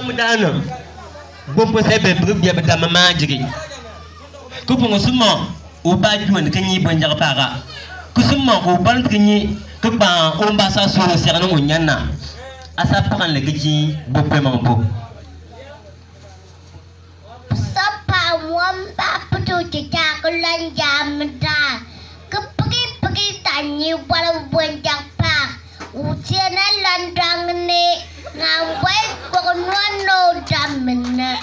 mudana bombo sebe brubia bata mama jigi kupungu sumo uba juan kanyi banja paga kusumma ko ban kanyi kuba omba sa so serano nyana asa pakan le giji bombo mambo sapa wamba putu cicak lanjamda kepegi tanyi wala banja pa uciana landang ne ngawai konono damna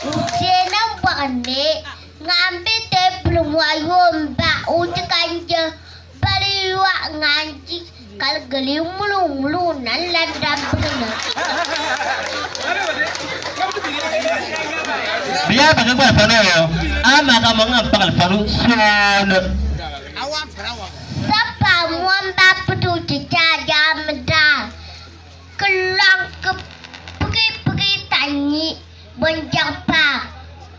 uciana wane ngambi te belum wayomba ucikanja baliwa nganji kal geli mulu nan landam bener biar pakai gua apa yo ama kamu ngapal palu sono sapa wamba putu cicak jamda kelang kepegi tanyi bonjapa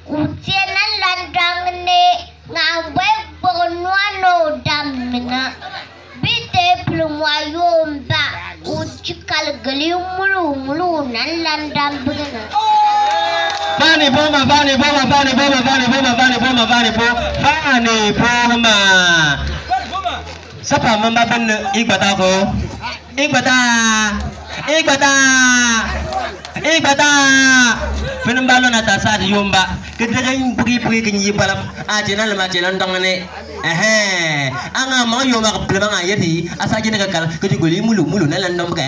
ucianan landang ne ngawe bonoano damna bite belum wayomba ucikal geli mulu nan landam bener Vani boma Sapa mamba ben igbata ko igbata penembalo na tasa di yomba kedagan pugi kenyi balam ajena lema jelan dongane anga ma yomba keblema ngayeti asaje nakal kejugoli mulu na landom ke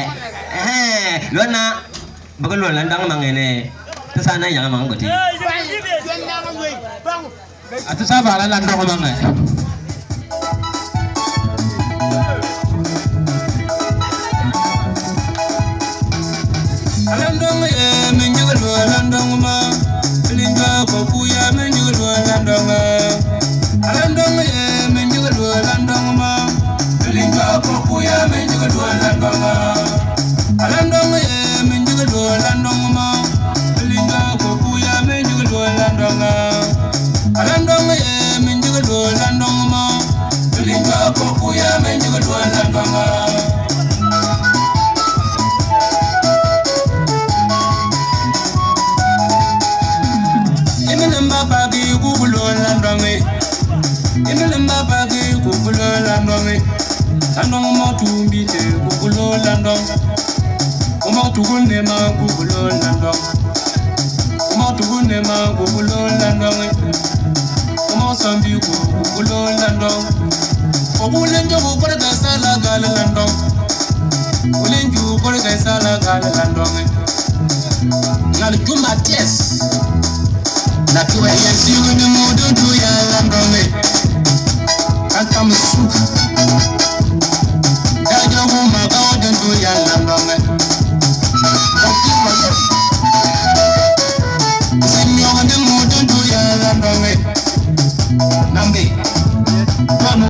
lona bagal lona landang mangene sana yang mang goti atu sabala landong mangai Landong menjual landong ma linga kopuya menjual landong landong menjual landong ma linga kopuya menjual landong landong menjual landong ma linga kopuya menjual landong landong menjual landong ma linga kopuya menjual landong Pagi kubulo landonge imelemba pagi kubulo landonge landong mo tumbi te kubulo landong mo tugunne ma kubulo landong mo tugunne ma kubulo landong mo sambi kubulo landong obulenjo bukore da sala gal landong olenju kore da sala gal landong ngal juma ties na tuwe yansi wini mudu tuya